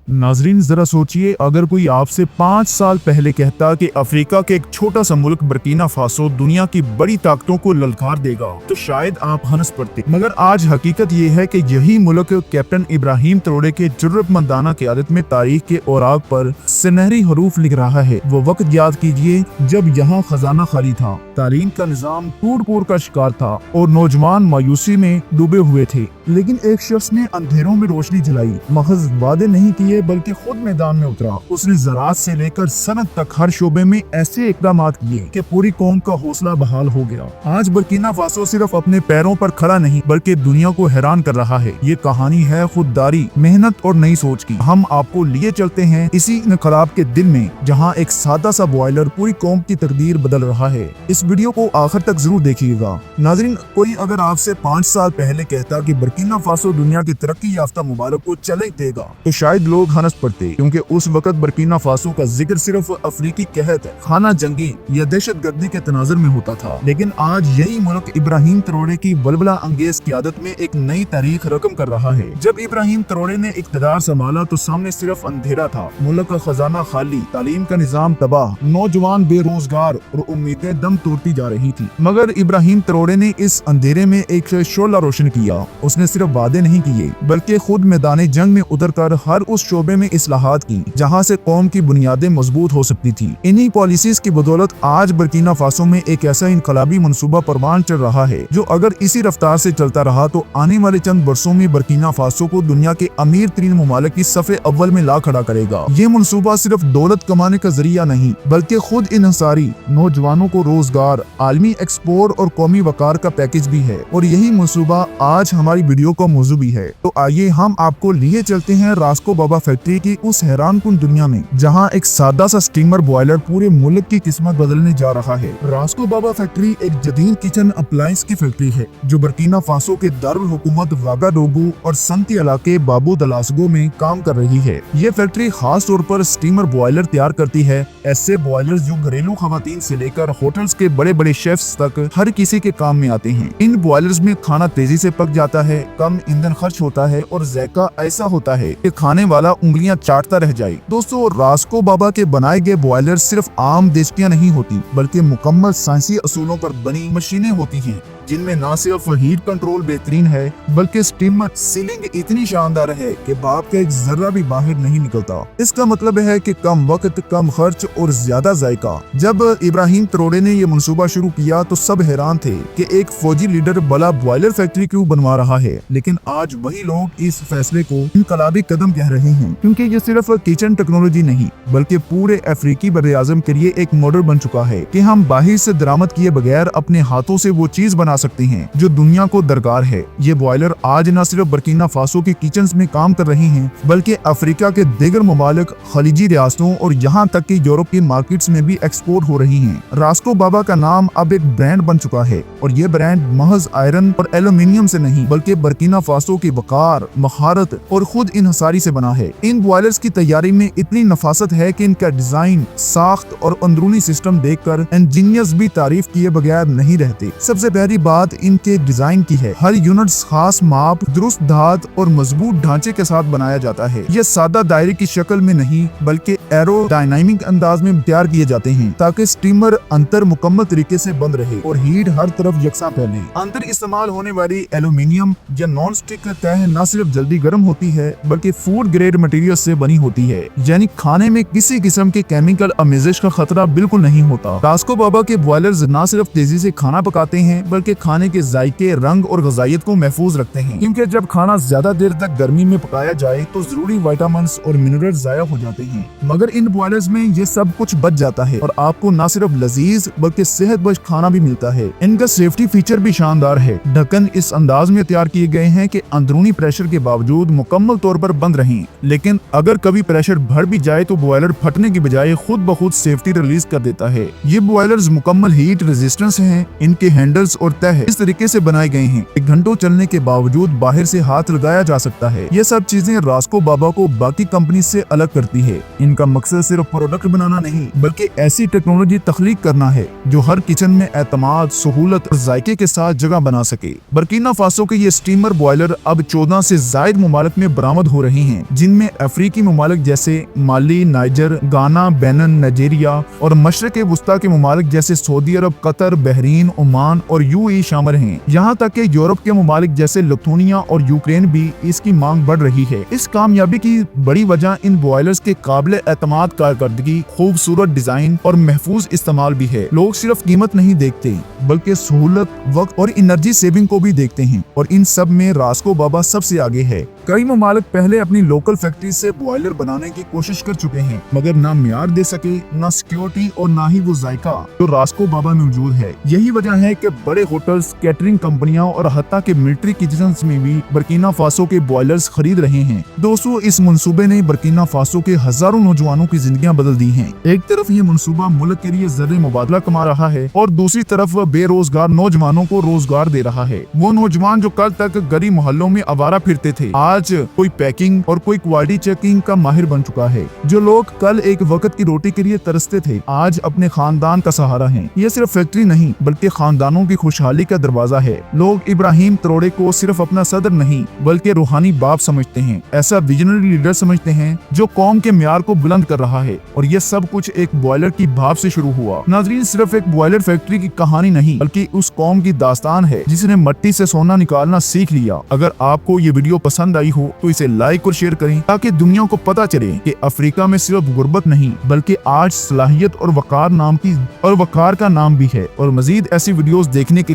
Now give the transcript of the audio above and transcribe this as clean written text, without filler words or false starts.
नाजरीन जरा सोचिए, अगर कोई आपसे 5 साल पहले कहता कि अफ्रीका के एक छोटा सा मुल्क बर्किना फासो दुनिया की बड़ी ताकतों को ललकार देगा तो शायद आप हंस पड़ते। मगर आज हकीकत ये है कि यही मुल्क कैप्टन इब्राहिम ट्रोरे के जुर्रतमंदाना क़यादत में तारीख के औराक पर सुनहरी हरूफ लिख रहा है। वो वक्त याद कीजिए जब यहाँ खजाना खाली था, तालीम का निजाम टूट का शिकार था और नौजवान मायूसी में डूबे हुए थे। लेकिन एक शख्स ने अंधेरों में रोशनी जलाई, महज वादे नहीं किए बल्कि खुद मैदान में उतरा। उसने ज़राअत से लेकर सनत तक हर शोबे में ऐसे इक़दामात किए कि पूरी कौम का हौसला बहाल हो गया। आज बर्किना फासो सिर्फ अपने पैरों पर खड़ा नहीं बल्कि दुनिया को हैरान कर रहा है। ये कहानी है खुददारी, मेहनत और नई सोच की। हम आपको लिए चलते हैं इसी इनकलाब के दिल में, जहाँ एक सादा सा बॉयलर पूरी कौम की तकदीर बदल रहा है। इस वीडियो को आखिर तक जरूर देखिएगा। नाज़रीन, कोई अगर आपसे 5 साल पहले कहता कि बर्किना फासो दुनिया की तरक्की याफ्ता मुबारक को चैलेंज देगा तो शायद लोग हंस पड़ते, क्योंकि उस वक्त बर्किना फासो का जिक्र सिर्फ अफ्रीकी कहत, खाना जंगी या दहशत गर्दी के तनाजुर में होता था। लेकिन आज यही मुल्क इब्राहिम ट्रोरे की बलबला अंगेज क़यादत में एक नई तारीख रकम कर रहा है। जब इब्राहिम ट्रोरे ने इक़्तिदार संभाला तो सामने सिर्फ अंधेरा था, मुल्क का खजाना खाली, तालीम का निजाम तबाह, नौजवान बेरोजगार और उम्मीदें दम तोड़ती जा रही थी। मगर इब्राहिम ट्रोरे ने इस अंधेरे में एक शोला रोशन किया। उसने सिर्फ वादे नहीं किए बल्कि खुद मैदान जंग में उतरकर हर उस शोबे में इस्लाहात की जहां से कौम की बुनियादें मजबूत हो सकती थी। इन्हीं पॉलिसीज की बदौलत आज बर्किना फासो में एक ऐसा इनकलाबी मंसूबा परवान चल रहा है जो अगर इसी रफ्तार से चलता रहा तो आने वाले चंद बरसों में बर्किना फासो को दुनिया के अमीर तरीन ममालिक की सफ़े अव्वल में ला खड़ा करेगा। ये मंसूबा सिर्फ दौलत कमाने का जरिया नहीं बल्कि खुद इन्हसारी, नौजवानों को रोजगार, आलमी एक्सपोर्ट और कौमी वकार का पैकेज भी है। और यही मंसूबा आज हमारी वीडियो का मौजू भी है। तो आइए हम आपको लिए चलते हैं रास्को बाबा फैक्ट्री की उस हैरानकुन दुनिया में, जहां एक सादा सा स्टीमर बॉयलर पूरे मुल्क की किस्मत बदलने जा रहा है। रास्को बाबा फैक्ट्री एक जदीद किचन अप्लायंस की फैक्ट्री है जो बर्किना फासो के दारुल हुकूमत वागाडोगू और संती इलाके बाबू दलासगो में काम कर रही है। ये फैक्ट्री खास तौर पर स्टीमर बॉयलर तैयार करती है, ऐसे बॉयलर जो घरेलू खवातीन से लेकर होटल्स के बड़े बड़े शेफ्स तक हर किसी के काम में आते हैं। इन बॉयलर्स में खाना तेजी से पक जाता है, कम ईंधन खर्च होता है और जायका ऐसा होता है कि खाने वाला उंगलियां चाटता रह जाए। दोस्तों, रास्को बाबा के बनाए गए बॉयलर सिर्फ आम देशकियां नहीं होती बल्कि मुकम्मल साइंसी असूलों पर बनी मशीनें होती हैं, जिनमें न सिर्फ हीट कंट्रोल बेहतरीन है बल्कि स्टीमर सीलिंग इतनी शानदार है कि भाप का एक जर्रा भी बाहर नहीं निकलता। इसका मतलब है कि कम वक्त, कम खर्च और ज्यादा जायका। जब इब्राहिम ट्रोरे ने ये मंसूबा शुरू किया तो सब हैरान थे कि एक फौजी लीडर बला बॉयलर फैक्ट्री क्यों बनवा रहा है। लेकिन आज वही लोग इस फैसले को इनकलाबी कदम कह रहे हैं, क्योंकि ये सिर्फ किचन टेक्नोलॉजी नहीं बल्कि पूरे अफ्रीकी बर्रे-ए-आज़म के लिए एक मॉडल बन चुका है कि हम बाहर से दरामद किए बगैर अपने हाथों से वो चीज बना सकते हैं जो दुनिया को दरकार है। ये बॉयलर आज न सिर्फ बर्किना फासो के किचन्स में काम कर रही हैं बल्कि अफ्रीका के दीगर ममालिक, खलीजी रियासतों और यहाँ तक कि यूरोप की मार्केट्स में भी एक्सपोर्ट हो रही हैं। रास्को बाबा का नाम अब एक ब्रांड बन चुका है और ये ब्रांड महज आयरन और एल्यूमिनियम से नहीं बल्कि बर्किना फासो की वकार, महारत और खुद इन्हसारी से बना है। इन बॉयलर्स की तैयारी में इतनी नफासत है कि इनका डिजाइन, साख्त और अंदरूनी सिस्टम देखकर इंजीनियर्स भी तारीफ किए बगैर नहीं रहते। सबसे पहली बात इनके डिजाइन की है। हर यूनिट खास माप, दुरुस्त धात और मजबूत ढांचे के साथ बनाया जाता है। ये सादा दायरे की शक्ल में नहीं बल्कि एरोडायनामिक अंदाज में तैयार किए जाते हैं ताकि स्टीमर अंतर मुकम्मल तरीके से बंद रहे और हीट हर तरफ यकसा फैले। अंतर इस्तेमाल होने वाली एल्यूमिनियम या नॉन स्टिक तह न सिर्फ जल्दी गर्म होती है बल्कि फूड ग्रेड मटेरियल से बनी होती है, यानी खाने में किसी किस्म के केमिकल अमेजिश का खतरा बिल्कुल नहीं होता। रास्को बाबा के बॉयलर्स न सिर्फ तेजी से खाना पकाते हैं बल्कि खाने के जायके, रंग और ग़िज़ाइयत को महफूज रखते हैं, क्योंकि जब खाना ज्यादा देर तक गर्मी में पकाया जाए तो जरूरी विटामिन्स और मिनरल्स ज़ाया हो जाते हैं। मगर इन बॉयलर्स में ये सब कुछ बच जाता है और आपको न सिर्फ लजीज बल्कि सेहतबख्श खाना भी मिलता है। इनका सेफ्टी फीचर भी शानदार है। ढक्कन इस अंदाज में तैयार किए गए हैं कि अंदरूनी प्रेशर के बावजूद मुकम्मल तौर पर बंद रहें, लेकिन अगर कभी प्रेशर बढ़ भी जाए तो बॉयलर फटने की बजाय खुद ब खुद सेफ्टी रिलीज कर देता है। ये बॉयलर्स मुकम्मल हीट रेजिस्टेंस हैं। इनके हैंडल्स और लगता है इस तरीके से बनाए गए हैं। एक घंटों चलने के बावजूद बाहर से हाथ लगाया जा सकता है। ये सब चीजें रास्को बाबा को बाकी कंपनी से अलग करती है। इनका मकसद सिर्फ प्रोडक्ट बनाना नहीं बल्कि ऐसी टेक्नोलॉजी तख्लीक करना है जो हर किचन में एतमाद, सहूलत और जायके के साथ जगह बना सके। बर्किना फासो के ये स्टीमर बॉयलर अब 14 से जायद ममालिक में बरामद हो रहे हैं, जिनमें अफ्रीकी ममालिक जैसे माली, नाइजर, गाना, बेनन, नाइजीरिया और मशरक़ वस्ता के ममालिक जैसे सऊदी अरब, कतर, बहरीन, ओमान और यूएई शामिल हैं। यहाँ तक कि यूरोप के ममालिक जैसे लिथुआनिया और यूक्रेन भी इसकी मांग बढ़ रही है। इस कामयाबी की बड़ी वजह इन बॉयलर्स के काबिल एतमाद कारकर्दगी, खूबसूरत डिजाइन और महफूज इस्तेमाल भी है। लोग सिर्फ कीमत नहीं देखते बल्कि सहूलत, वक्त और एनर्जी सेविंग को भी देखते हैं, और इन सब में रास्को बाबा सबसे आगे है। कई ममालिक पहले अपनी लोकल फैक्ट्री से बॉयलर बनाने की कोशिश कर चुके हैं, मगर ना म्यार दे सके, ना सिक्योरिटी और ना ही वो जायका जो रास्को बाबा में मौजूद है। यही वजह है कि बड़े होटल्स, कैटरिंग कंपनियां और हत्ता के मिलिट्री किचन्स में भी बर्किना फासो के बॉयलर्स खरीद रहे हैं। दोस्तों, इस मंसूबे ने बर्किना फासो के हजारों नौजवानों की जिंदगियां बदल दी हैं। एक तरफ ये मंसूबा मुल्क के लिए ज़र मुबादला कमा रहा है और दूसरी तरफ वह बेरोजगार नौजवानों को रोजगार दे रहा है। वो नौजवान जो कल तक गली मोहल्लों में आवारा फिरते थे, आज कोई पैकिंग और कोई क्वालिटी चेकिंग का माहिर बन चुका है। जो लोग कल एक वक्त की रोटी के लिए तरसते थे, आज अपने खानदान का सहारा हैं। ये सिर्फ फैक्ट्री नहीं बल्कि खानदानों की खुशहाली का दरवाजा है। लोग इब्राहिम ट्रोडे को सिर्फ अपना सदर नहीं बल्कि रूहानी बाप समझते हैं, ऐसा विजनरी लीडर समझते हैं जो कौम के म्यार को बुलंद कर रहा है। और ये सब कुछ एक बॉयलर की भाप से शुरू हुआ। नाज़रीन, सिर्फ एक बॉयलर फैक्ट्री की कहानी नहीं बल्कि उस कौम की दास्तान है जिसने मिट्टी से सोना निकालना सीख लिया। अगर आपको ये वीडियो पसंद आई हो तो इसे लाइक और शेयर करें ताकि दुनिया को पता चले कि अफ्रीका में सिर्फ गुर्बत नहीं बल्कि आज सलाहियत और वकार का नाम भी है। और मजीद ऐसी वीडियोस देखने के लिए